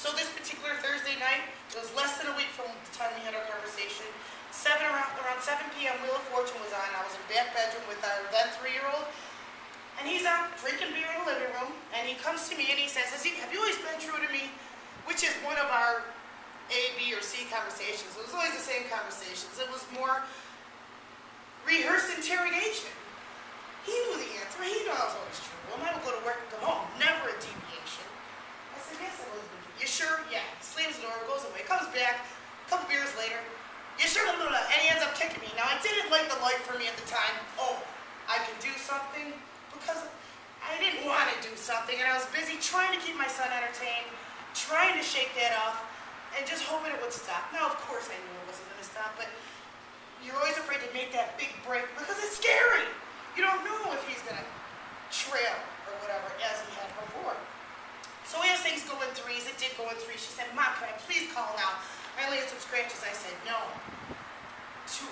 So this particular Thursday night, it was less than a week from the time we had our conversation. Around 7 p.m. Wheel of Fortune was on. I was in back bedroom with our then 3-year-old. And he's out drinking beer in the living room. And he comes to me and he says, have you always been true to me? Which is one of our A, B, or C conversations. It was always the same conversations. It was more rehearsed interrogation. He knew the answer. He knew I was always true to him. I would go to work and come home. Never a deviation. I said, yes, I was. You sure? Yeah. He slams the door, goes away, comes back. A couple beers later. You sure? And he ends up kicking me. Now, I didn't like the light for me at the time. Oh, I could do something because I didn't want to do something. And I was busy trying to keep my son entertained, trying to shake that off, and just hoping it would stop. Now, of course, I knew it wasn't going to stop, but you're always afraid to make that big break because it's scary. You don't know if he's going to trail or whatever as he had before. So as things go in threes, it did go in threes. She said, Mom, can I please call now? I only had some scratches. I said, no.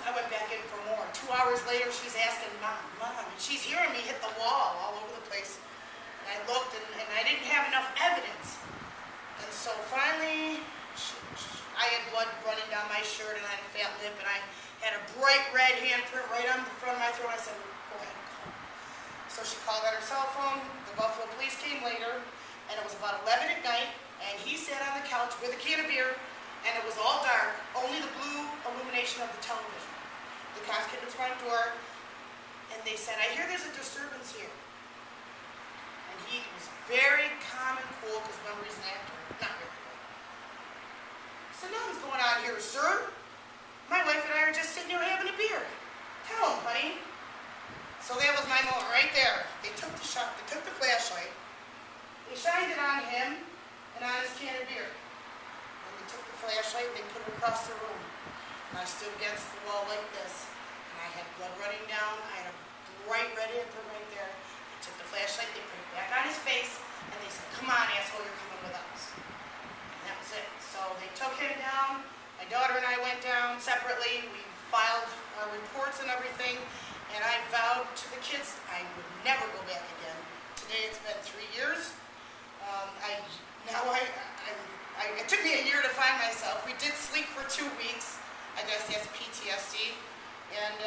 I went back in for more. 2 hours later, she's asking, Mom, and she's hearing me hit the wall all over the place. And I looked, and I didn't have enough evidence. And so finally, I had blood running down my shirt, and I had a fat lip, and I had a bright red handprint right on the front of my throat. I said, go ahead and call. So she called on her cell phone. The Buffalo police came later, and it was about 11 at night, and he sat on the couch with a can of beer, and it was all dark, only the blue illumination of the television. The cops came to the front door, and they said, I hear there's a disturbance here. And he was very calm and cool, because memory's an actor. Not really good. So nothing's going on here, sir. My wife and I are just sitting here having a beer. Tell him, honey. So that was my moment right there. They took the shot, they took the flashlight, they shined it on him and on his can of beer. And they took the flashlight and they put it across the room. And I stood against the wall like this. And I had blood running down. I had a bright red handprint right there. They took the flashlight, they put it back on his face, and they said, come on, asshole, you're coming with us. And that was it. So they took him down. My daughter and I went down separately. We filed our reports and everything. And I vowed to the kids I would never go back again. Today it's been 3 years. It took me a year to find myself. We did sleep for 2 weeks. I guess that's PTSD. And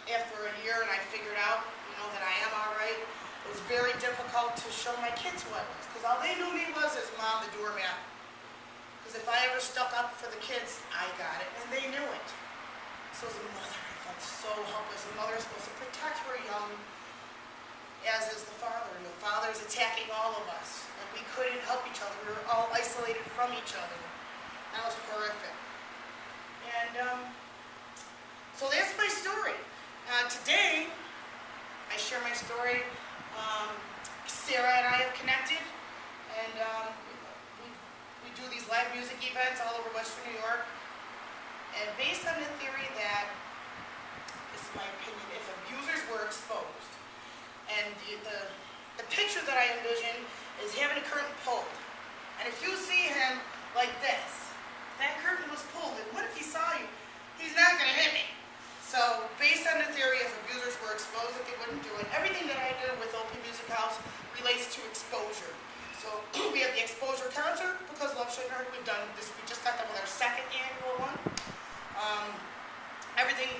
after a year, and I figured out, that I am all right. It was very difficult to show my kids who I was, because all they knew me was as Mom, the doormat. Because if I ever stuck up for the kids, I got it, and they knew it. So as a mother, I felt so helpless. The mother is supposed to protect her young, as is the father. And the father is attacking all of us. And we couldn't help each other. We were all isolated from each other. That was horrific. And so that's my story. Today, I share my story. Sarah and I have connected. And we do these live music events all over Western New York. And based on the theory that, this is my opinion, if abusers were exposed, and the picture that I envision is having a curtain pulled. And if you see him like this, that curtain was pulled, and what if he saw you? He's not going to hit me. So based on the theory, if abusers were exposed, that they wouldn't do it. Everything that I do with Open Music House relates to exposure. So we have the exposure concert, because Love Shouldn't Hurt. We've done this. We just got done with our 2nd annual one. Everything,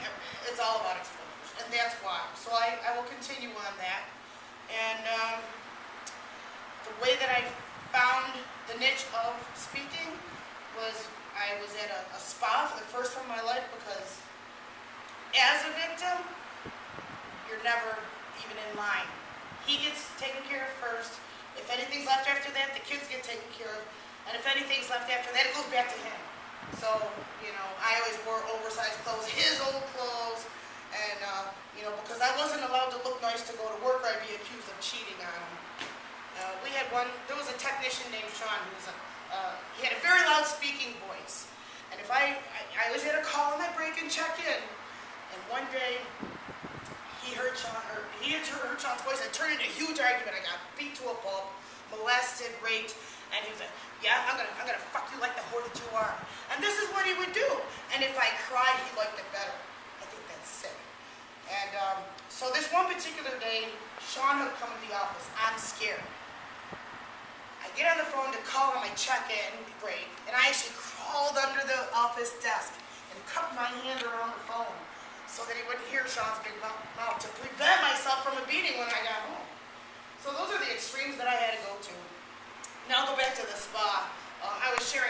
it's all about exposures, and that's why. So I will continue on that. And the way that I found the niche of speaking was I was at a spa for the first time in my life, because as a victim, you're never even in line. He gets taken care of first. If anything's left after that, the kids get taken care of. And if anything's left after that, it goes back to him. So, I always wore oversized clothes, his old clothes, and, because I wasn't allowed to look nice to go to work, or I'd be accused of cheating on him. There was a technician named Sean who was he had a very loud speaking voice. And if I always had to call on my break and check in. And one day, he heard Sean's voice, and it turned into a huge argument. I got beat to a pulp, molested, raped, and he was like, yeah, I'm gonna fuck you like the whore that you are. And this is what he would do. And if I cried, he liked it better. I think that's sick. And so this one particular day, Sean had come to the office. I'm scared. I get on the phone to call on my check-in break, and I actually crawled under the office desk and cupped my hand around the phone so that he wouldn't hear Sean's big mouth to prevent myself from a beating when I got home. So those are the extremes that I had to go to. Now I'll go back to the spa. I was sharing